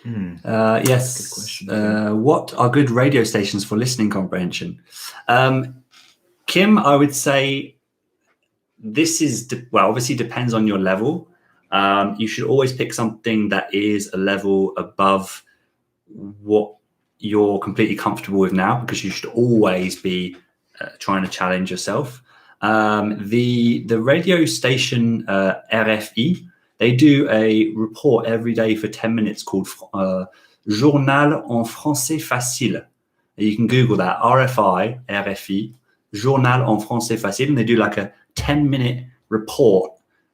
Yes. Good question. What are good radio stations for listening comprehension? Kim, I would say this is, obviously depends on your level. You should always pick something that is a level above what you're completely comfortable with now, because you should always be trying to challenge yourself. The radio station RFI, they do a report every day for 10 minutes called Journal en français facile. You can Google that, RFI, Journal en français facile, and they do like a 10-minute report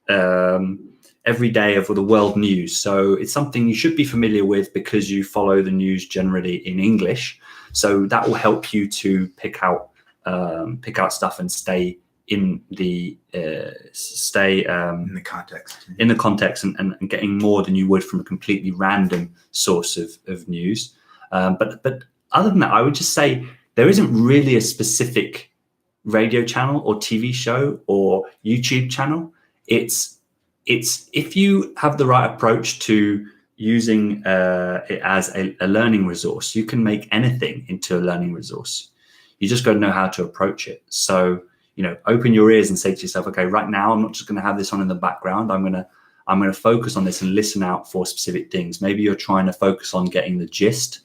every day of the world news. So it's something you should be familiar with because you follow the news generally in English. So that will help you to pick out stuff and stay in the context and getting more than you would from a completely random source of news. But other than that, I would just say there isn't really a specific radio channel or TV show or YouTube channel. It's if you have the right approach to using it as a learning resource, you can make anything into a learning resource. You just got to know how to approach it. So, open your ears and say to yourself, okay, right now, I'm not just going to have this on in the background. I'm going to focus on this and listen out for specific things. Maybe you're trying to focus on getting the gist.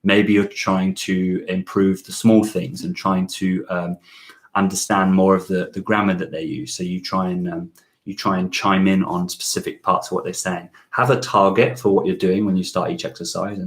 Maybe you're trying to improve the small things and trying to understand more of the grammar that they use. So you try and chime in on specific parts of what they're saying. Have a target for what you're doing when you start each exercise,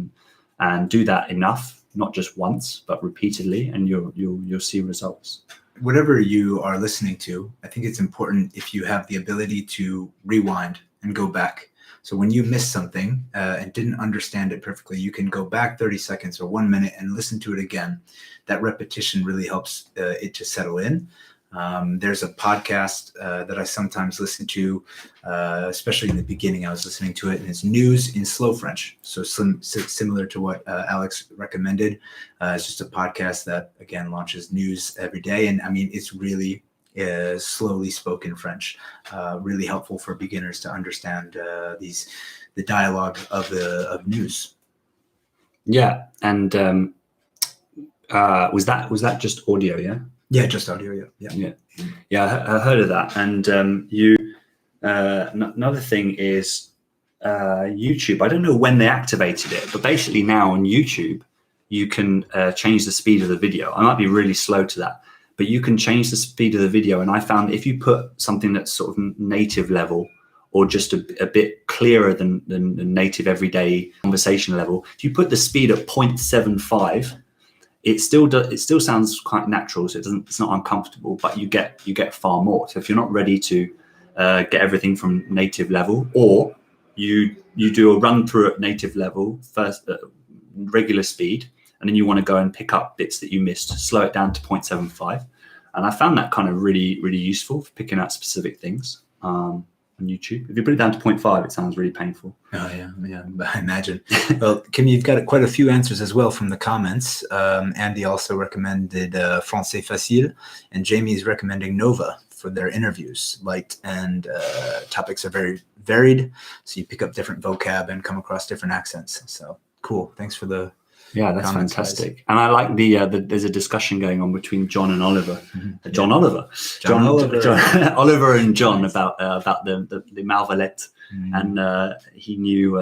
and do that enough, not just once, but repeatedly, and you'll see results. Whatever you are listening to, I think it's important if you have the ability to rewind and go back. So when you miss something and didn't understand it perfectly, you can go back 30 seconds or 1 minute and listen to it again. That repetition really helps it to settle in. There's a podcast that I sometimes listen to, especially in the beginning. I was listening to it, and it's news in slow French. So similar to what Alex recommended. It's just a podcast that, again, launches news every day. And I mean, it's really slowly spoken French, really helpful for beginners to understand the dialogue of news. Yeah. And was that just audio? Yeah. Yeah, just audio. Yeah. I heard of that. And another thing is YouTube. I don't know when they activated it, but basically now on YouTube, you can change the speed of the video. I might be really slow to that, but you can change the speed of the video. And I found if you put something that's sort of native level or just a bit clearer than native everyday conversation level, if you put the speed at 0.75, it still sounds quite natural, so it's not uncomfortable, but you get far more. So if you're not ready to get everything from native level, or you do a run through at native level first, regular speed, and then you want to go and pick up bits that you missed, slow it down to 0.75. And I found that kind of really, really useful for picking out specific things on YouTube. If you put it down to 0.5, it sounds really painful. Oh, yeah, I imagine. Well, Kim, you've got quite a few answers as well from the comments. Andy also recommended Français Facile, and Jamie's recommending Nova for their interviews. Light and topics are very varied, so you pick up different vocab and come across different accents. So cool. Thanks for the that's fantastic. Guys. And I like there's a discussion going on between John and Oliver. Mm-hmm. Oliver and John about the Malvalette, and he knew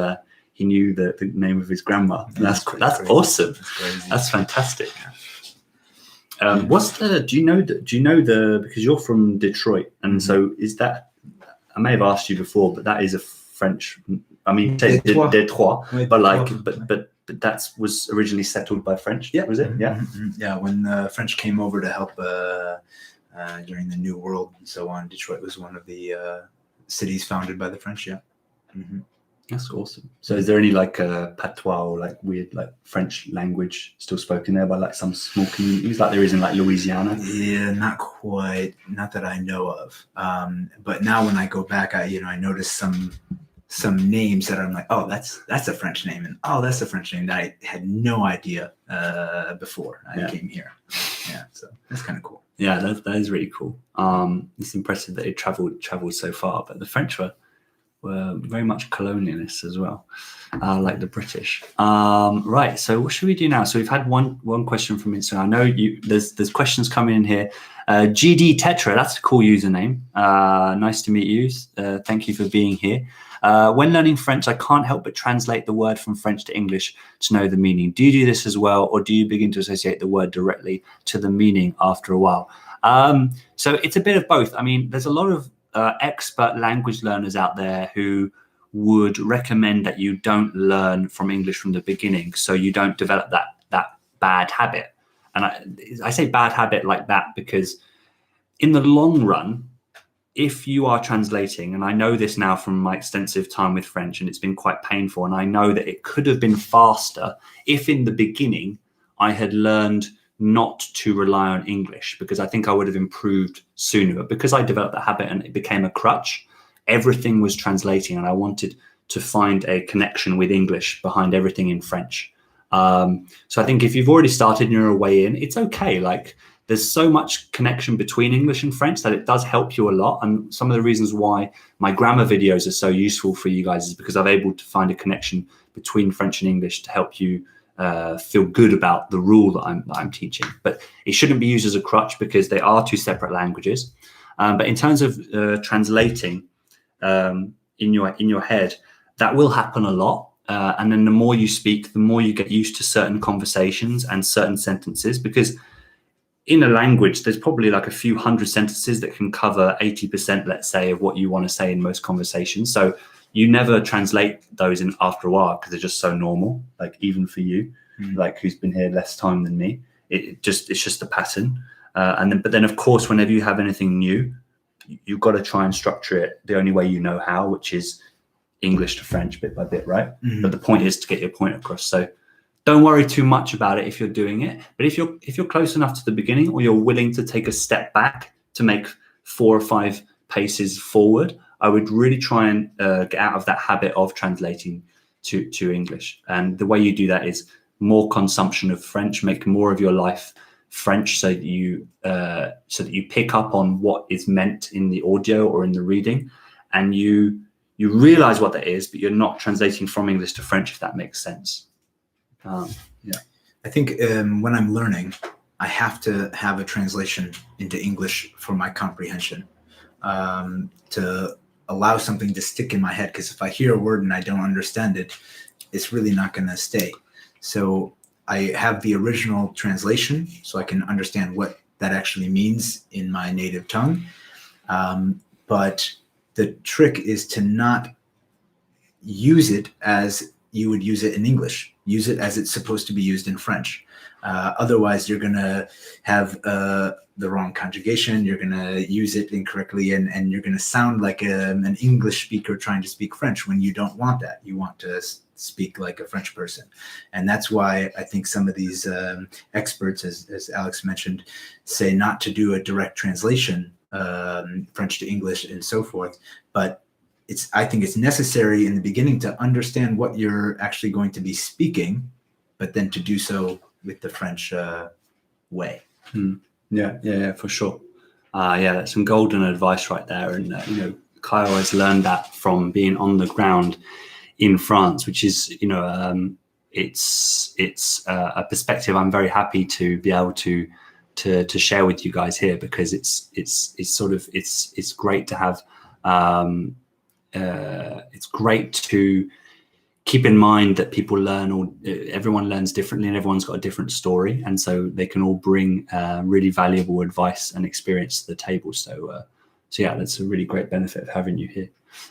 the name of his grandma. That's awesome. That's fantastic. What's the? Do you know the? Because you're from Detroit, and so is that? I may have asked you before, but that is a French. I mean, Detroit, but that was originally settled by French. Yeah, was it? Yeah, yeah. When the French came over to help during the New World and so on, Detroit was one of the cities founded by the French. Yeah, that's awesome. So, is there any like patois or like weird like French language still spoken there by like some small communities, like there is in like Louisiana? Yeah, not quite. Not that I know of. But now when I go back, I notice some names that I'm like, oh, that's a French name, and oh, that's a French name that I had no idea before I came here. Yeah, so that's kind of cool. Yeah, that is really cool. It's impressive that it traveled so far, but the French were were very much colonialists as well, like the British. Right. So what should we do now? So we've had one question from Instagram. I know there's questions coming in here. GD Tetra, that's a cool username. Nice to meet you. Thank you for being here. When learning French, I can't help but translate the word from French to English to know the meaning. Do you do this as well, or do you begin to associate the word directly to the meaning after a while? So it's a bit of both. I mean, there's a lot of expert language learners out there who would recommend that you don't learn from English from the beginning, so you don't develop that bad habit. And I say bad habit like that because in the long run, if you are translating, and I know this now from my extensive time with French, and it's been quite painful, and I know that it could have been faster if in the beginning I had learned not to rely on English, because I think I would have improved sooner. But because I developed that habit and it became a crutch, everything was translating, and I wanted to find a connection with English behind everything in French. So I think if you've already started and you're a way in, it's okay. Like, there's so much connection between English and French that it does help you a lot. And some of the reasons why my grammar videos are so useful for you guys is because I'm able to find a connection between French and English to help you feel good about the rule that I'm teaching. But it shouldn't be used as a crutch because they are two separate languages. But in terms of translating in your head, that will happen a lot. And then the more you speak, the more you get used to certain conversations and certain sentences, because in a language, there's probably like a few hundred sentences that can cover 80%, let's say, of what you want to say in most conversations. So you never translate those in after a while because they're just so normal, like even for you, like who's been here less time than me. It's just a pattern. But then of course, whenever you have anything new, you've got to try and structure it the only way you know how, which is English to French bit by bit, right? But the point is to get your point across. So don't worry too much about it if you're doing it. But if you're close enough to the beginning, or you're willing to take a step back to make 4 or 5 paces forward, I would really try and get out of that habit of translating to English. And the way you do that is more consumption of French, make more of your life French, so that you pick up on what is meant in the audio or in the reading, and you realize what that is, but you're not translating from English to French, if that makes sense. Yeah. I think when I'm learning, I have to have a translation into English for my comprehension, to allow something to stick in my head. Because if I hear a word and I don't understand it, it's really not going to stay. So I have the original translation so I can understand what that actually means in my native tongue. But the trick is to not use it as you would use it in English. Use it as it's supposed to be used in French. Otherwise, you're going to have the wrong conjugation. You're going to use it incorrectly, and you're going to sound like an English speaker trying to speak French when you don't want that. You want to speak like a French person. And that's why I think some of these experts, as Alex mentioned, say not to do a direct translation, French to English and so forth. But I think it's necessary in the beginning to understand what you're actually going to be speaking, but then to do so with the French way. Yeah, for sure. Yeah, that's some golden advice right there. And Kyle has learned that from being on the ground in France, which is it's a perspective I'm very happy to be able to share with you guys here, because it's great to have. It's great to keep in mind that people learn, or everyone learns differently, and everyone's got a different story, and so they can all bring really valuable advice and experience to the table. So yeah, that's a really great benefit of having you here.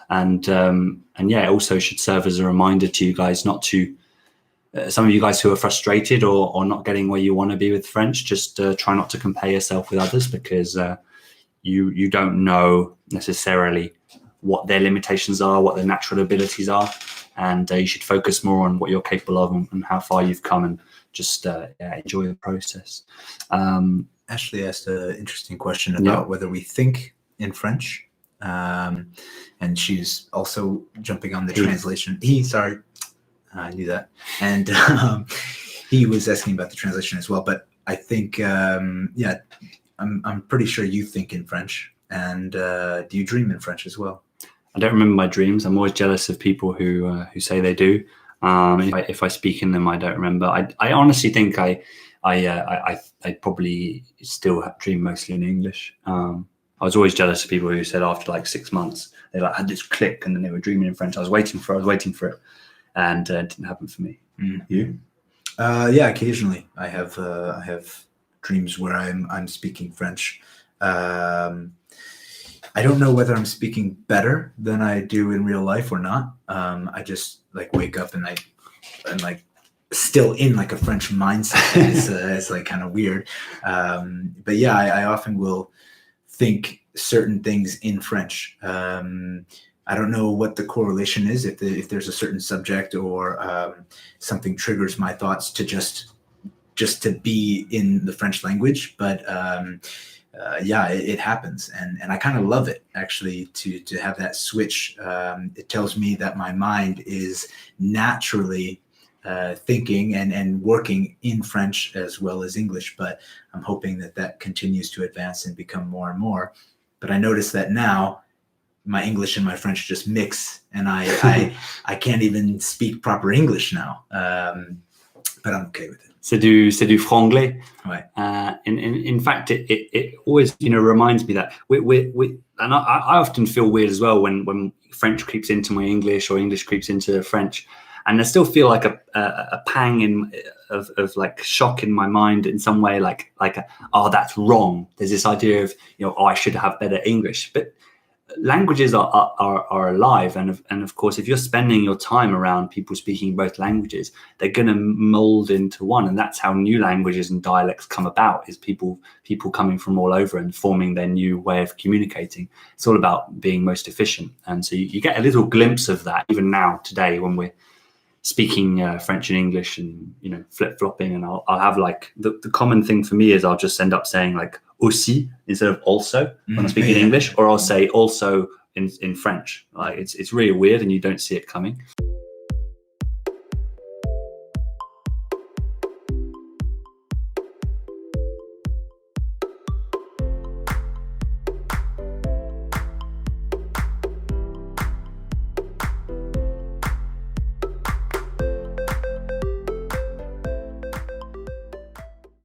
And yeah, it also should serve as a reminder to you guys not to, some of you guys who are frustrated or not getting where you want to be with French, just try not to compare yourself with others, because you don't know necessarily what their limitations are, what their natural abilities are, and you should focus more on what you're capable of and how far you've come, and just enjoy the process. Ashley asked an interesting question about whether we think in French, and she's also jumping on the translation. I knew that, and he was asking about the translation as well. But I think, I'm pretty sure you think in French, and do you dream in French as well? I don't remember my dreams. I'm always jealous of people who say they do. If I speak in them, I don't remember. I honestly think I probably still dream mostly in English. I was always jealous of people who said after like 6 months they like had this click and then they were dreaming in French. I was waiting for it, and it didn't happen for me. You? Yeah, occasionally I have dreams where I'm speaking French. I don't know whether I'm speaking better than I do in real life or not. I just like wake up and I'm like still in like a French mindset. It's like kind of weird. But yeah, I often will think certain things in French. I don't know what the correlation is, if there's a certain subject or something triggers my thoughts to just to be in the French language, but yeah, it happens, and I kind of love it actually to have that switch. It tells me that my mind is naturally thinking and working in French as well as English, but I'm hoping that continues to advance and become more and more. But I notice that now my English and my French just mix, and I can't even speak proper English now, but I'm okay with it. C'est du franglais. Ouais. In fact, it always reminds me that we and I often feel weird as well when French creeps into my English or English creeps into French, and I still feel like a pang of like shock in my mind in some way, like oh, that's wrong. There's this idea of oh, I should have better English, but languages are alive, and of course, if you're spending your time around people speaking both languages, they're going to mold into one, and that's how new languages and dialects come about, is people coming from all over and forming their new way of communicating. It's all about being most efficient, and so you get a little glimpse of that even now today when we're speaking French and English and flip-flopping, and I'll have like the common thing for me is I'll just end up saying like aussi instead of also when I'm speaking English, or I'll say also in French. Like it's really weird and you don't see it coming.